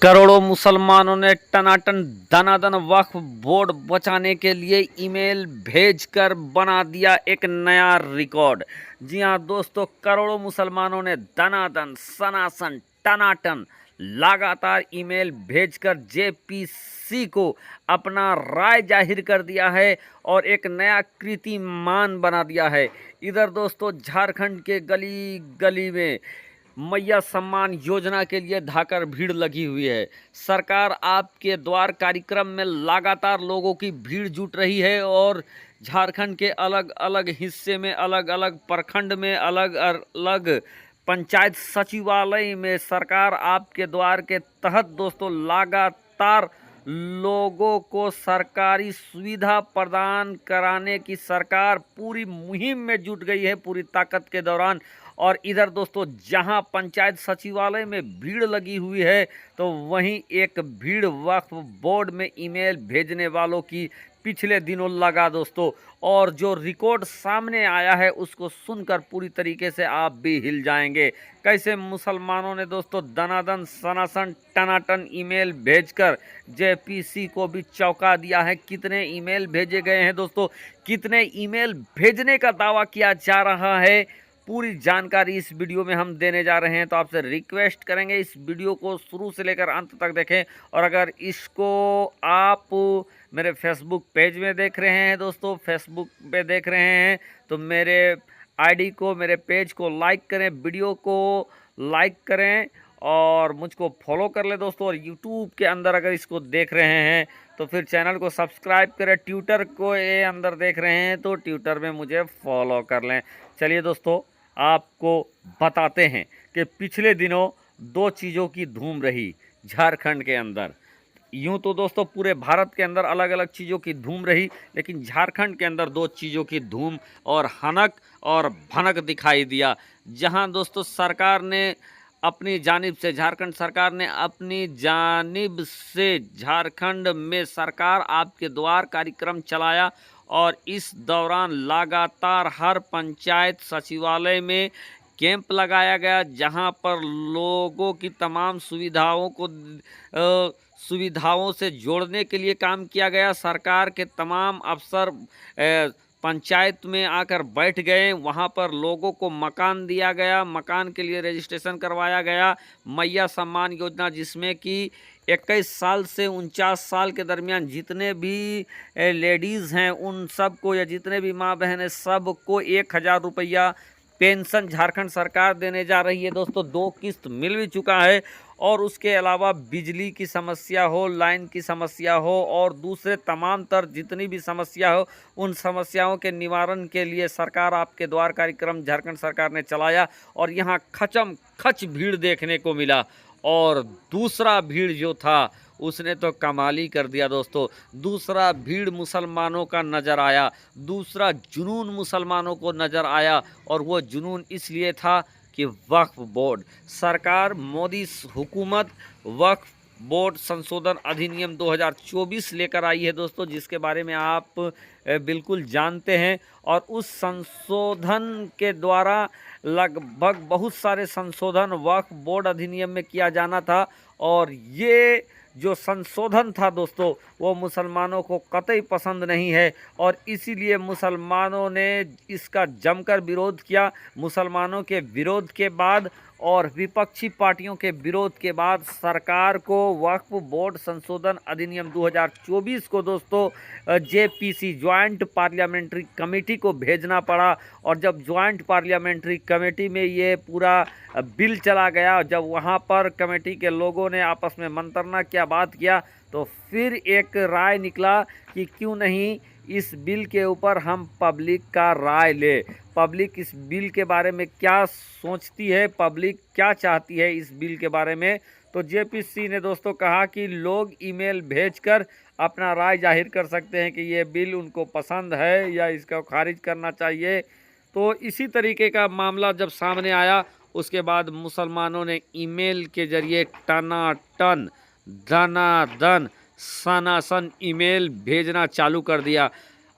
करोड़ों मुसलमानों ने टनाटन दनादन वक्फ बोर्ड बचाने के लिए ईमेल भेजकर बना दिया एक नया रिकॉर्ड। जी हां दोस्तों, करोड़ों मुसलमानों ने दनादन सनासन टनाटन लगातार ईमेल भेजकर जेपीसी को अपना राय जाहिर कर दिया है और एक नया कीर्तिमान बना दिया है। इधर दोस्तों, झारखंड के गली गली में मैया सम्मान योजना के लिए धाकर भीड़ लगी हुई है। सरकार आपके द्वार कार्यक्रम में लगातार लोगों की भीड़ जुट रही है और झारखंड के अलग अलग हिस्से में, अलग अलग प्रखंड में, अलग अलग पंचायत सचिवालय में सरकार आपके द्वार के तहत दोस्तों लगातार लोगों को सरकारी सुविधा प्रदान कराने की सरकार पूरी मुहिम में जुट गई है पूरी ताकत के दौरान। और इधर दोस्तों, जहां पंचायत सचिवालय में भीड़ लगी हुई है तो वहीं एक भीड़ वक्फ बोर्ड में ईमेल भेजने वालों की पिछले दिनों लगा दोस्तों। और जो रिकॉर्ड सामने आया है उसको सुनकर पूरी तरीके से आप भी हिल जाएंगे। कैसे मुसलमानों ने दोस्तों दनादन सनासन टनाटन ईमेल भेजकर जेपीसी को भी चौंका दिया है। कितने ईमेल भेजे गए हैं दोस्तों, कितने ईमेल भेजने का दावा किया जा रहा है, पूरी जानकारी इस वीडियो में हम देने जा रहे हैं। तो आपसे रिक्वेस्ट करेंगे इस वीडियो को शुरू से लेकर अंत तक देखें। और अगर इसको आप मेरे फेसबुक पेज में देख रहे हैं दोस्तों, फेसबुक पे देख रहे हैं तो मेरे आईडी को, मेरे पेज को लाइक करें, वीडियो को लाइक करें और मुझको फॉलो कर ले दोस्तों। और यूट्यूब के अंदर अगर इसको देख रहे हैं तो फिर चैनल को सब्सक्राइब करें। ट्विटर को ये अंदर देख रहे हैं तो ट्विटर में मुझे फॉलो कर लें। चलिए दोस्तों, आपको बताते हैं कि पिछले दिनों दो चीज़ों की धूम रही झारखंड के अंदर। यूं तो दोस्तों पूरे भारत के अंदर अलग अलग चीज़ों की धूम रही, लेकिन झारखंड के अंदर दो चीज़ों की धूम और हनक और भनक दिखाई दिया। जहां दोस्तों सरकार ने अपनी जानिब से, झारखंड सरकार ने अपनी जानिब से झारखंड में सरकार आपके द्वार कार्यक्रम चलाया और इस दौरान लगातार हर पंचायत सचिवालय में कैंप लगाया गया, जहां पर लोगों की तमाम सुविधाओं से जोड़ने के लिए काम किया गया। सरकार के तमाम अफसर पंचायत में आकर बैठ गए, वहां पर लोगों को मकान दिया गया, मकान के लिए रजिस्ट्रेशन करवाया गया। मैया सम्मान योजना, जिसमें कि 21 साल से 49 साल के दरमियान जितने भी लेडीज़ हैं उन सब को, या जितने भी माँ बहन हैं सबको 1000 रुपया पेंशन झारखंड सरकार देने जा रही है दोस्तों। 2 किस्त मिल भी चुका है। और उसके अलावा बिजली की समस्या हो, लाइन की समस्या हो और दूसरे तमाम तर जितनी भी समस्या हो, उन समस्याओं के निवारण के लिए सरकार आपके द्वार कार्यक्रम झारखंड सरकार ने चलाया और यहाँ खचम खच भीड़ देखने को मिला। और दूसरा भीड़ जो था उसने तो कमाल ही कर दिया दोस्तों। दूसरा भीड़ मुसलमानों का नज़र आया, दूसरा जुनून मुसलमानों को नज़र आया। और वो जुनून इसलिए था कि वक्फ बोर्ड, सरकार मोदी हुकूमत वक्फ बोर्ड संशोधन अधिनियम 2024 लेकर आई है दोस्तों, जिसके बारे में आप बिल्कुल जानते हैं। और उस संशोधन के द्वारा लगभग बहुत सारे संशोधन वक्फ बोर्ड अधिनियम में किया जाना था। और ये जो संशोधन था दोस्तों वो मुसलमानों को कतई पसंद नहीं है और इसीलिए मुसलमानों ने इसका जमकर विरोध किया। मुसलमानों के विरोध के बाद और विपक्षी पार्टियों के विरोध के बाद सरकार को वक्फ बोर्ड संशोधन अधिनियम 2024 को दोस्तों जेपीसी, ज्वाइंट पार्लियामेंट्री कमेटी को भेजना पड़ा। और जब ज्वाइंट पार्लियामेंट्री कमेटी में ये पूरा बिल चला गया, जब वहाँ पर कमेटी के लोगों ने आपस में मंत्रणा किया, बात किया, तो फिर एक राय निकला कि क्यों नहीं इस बिल के ऊपर हम पब्लिक का राय ले। पब्लिक इस बिल के बारे में क्या सोचती है, पब्लिक क्या चाहती है इस बिल के बारे में। तो जेपीसी ने दोस्तों कहा कि लोग ईमेल भेजकर अपना राय जाहिर कर सकते हैं कि ये बिल उनको पसंद है या इसका खारिज करना चाहिए। तो इसी तरीके का मामला जब सामने आया उसके बाद मुसलमानों ने ईमेल के जरिए टनाटन धनाधन सनासन ईमेल भेजना चालू कर दिया।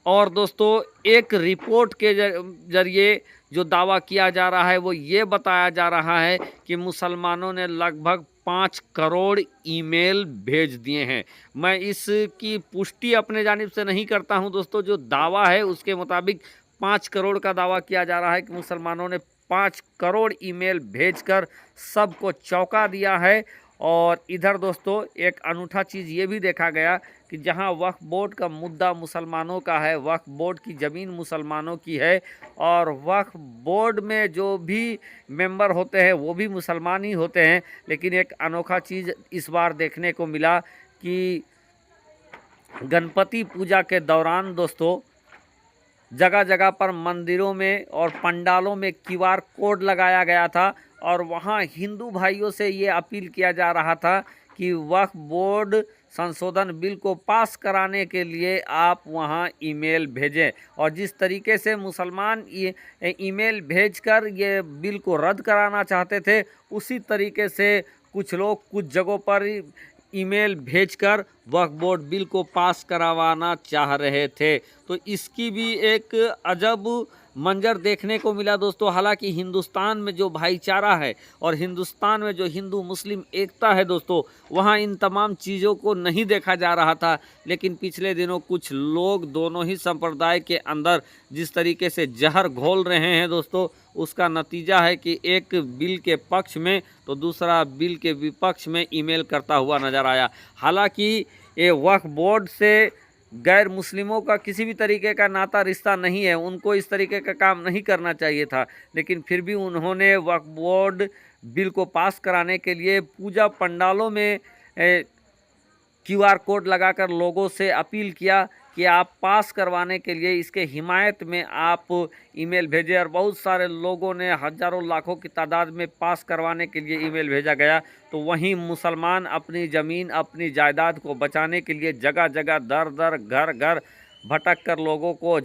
और दोस्तों एक रिपोर्ट के जरिए जो दावा किया जा रहा है वो ये बताया जा रहा है कि मुसलमानों ने लगभग 5 करोड़ ईमेल भेज दिए हैं। मैं इसकी पुष्टि अपने जानिब से नहीं करता हूं दोस्तों, जो दावा है उसके मुताबिक 5 करोड़ का दावा किया जा रहा है कि मुसलमानों ने 5 करोड़ ईमेल भेजकर सबको चौंका दिया है। और इधर दोस्तों एक अनूठा चीज़ ये भी देखा गया कि जहां वक्फ बोर्ड का मुद्दा मुसलमानों का है, वक्फ बोर्ड की ज़मीन मुसलमानों की है और वक्फ बोर्ड में जो भी मेंबर होते हैं वो भी मुसलमान ही होते हैं, लेकिन एक अनोखा चीज़ इस बार देखने को मिला कि गणपति पूजा के दौरान दोस्तों जगह जगह पर मंदिरों में और पंडालों में क्यूआर कोड लगाया गया था और वहाँ हिंदू भाइयों से ये अपील किया जा रहा था कि वक्फ बोर्ड संशोधन बिल को पास कराने के लिए आप वहाँ ईमेल भेजें। और जिस तरीके से मुसलमान ईमेल भेजकर ये बिल को रद्द कराना चाहते थे, उसी तरीके से कुछ लोग कुछ जगहों पर ईमेल भेजकर वक्फ बोर्ड बिल को पास करवाना चाह रहे थे। तो इसकी भी एक अजब मंजर देखने को मिला दोस्तों। हालांकि हिंदुस्तान में जो भाईचारा है और हिंदुस्तान में जो हिंदू मुस्लिम एकता है दोस्तों, वहाँ इन तमाम चीज़ों को नहीं देखा जा रहा था। लेकिन पिछले दिनों कुछ लोग दोनों ही संप्रदाय के अंदर जिस तरीके से जहर घोल रहे हैं दोस्तों, उसका नतीजा है कि एक बिल के पक्ष में तो दूसरा बिल के विपक्ष में ईमेल करता हुआ नजर आया। हालांकि ये वक्फ बोर्ड से गैर मुस्लिमों का किसी भी तरीके का नाता रिश्ता नहीं है, उनको इस तरीके का काम नहीं करना चाहिए था, लेकिन फिर भी उन्होंने वक्फ बोर्ड बिल को पास कराने के लिए पूजा पंडालों में क्यूआर कोड लगाकर लोगों से अपील किया कि आप पास करवाने के लिए इसके हिमायत में आप ईमेल भेजें। और बहुत सारे लोगों ने हज़ारों लाखों की तादाद में पास करवाने के लिए ईमेल भेजा गया। तो वहीं मुसलमान अपनी ज़मीन अपनी जायदाद को बचाने के लिए जगह जगह दर दर घर घर भटक कर लोगों को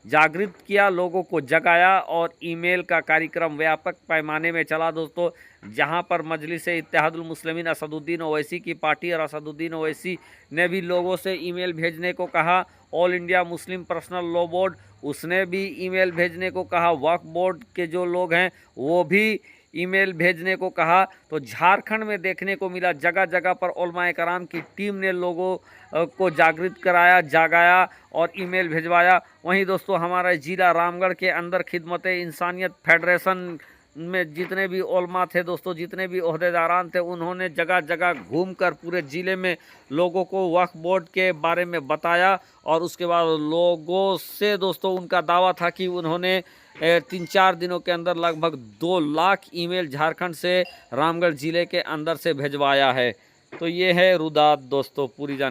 जागृत किया, लोगों को जगाया और ईमेल का कार्यक्रम व्यापक पैमाने में चला दोस्तों। जहां पर मजलिस-ए-इत्तेहादुल मुस्लिमीन असदुद्दीन ओवैसी की पार्टी और असदुद्दीन ओवैसी ने भी लोगों से ईमेल भेजने को कहा। All India Muslim personal law board उसने भी ईमेल भेजने को कहा। वक्फ बोर्ड के जो लोग हैं वो भी ईमेल भेजने को कहा। तो झारखंड में देखने को मिला जगह जगह पर उलमाए कराम की टीम ने लोगों को जागृत कराया, जागाया और ईमेल भिजवाया। वहीं दोस्तों हमारा जिला रामगढ़ के अंदर खिदमत-ए-इंसानियत फेडरेशन में जितने भी उलमा थे दोस्तों, जितने भी ओहदेदारान थे, उन्होंने जगह जगह घूमकर पूरे ज़िले में लोगों को वक्फ बोर्ड के बारे में बताया। और उसके बाद लोगों से दोस्तों उनका दावा था कि उन्होंने 3-4 दिनों के अंदर लगभग 2 लाख ईमेल झारखंड से रामगढ़ ज़िले के अंदर से भिजवाया है। तो ये है रुदात दोस्तों पूरी जानकारी।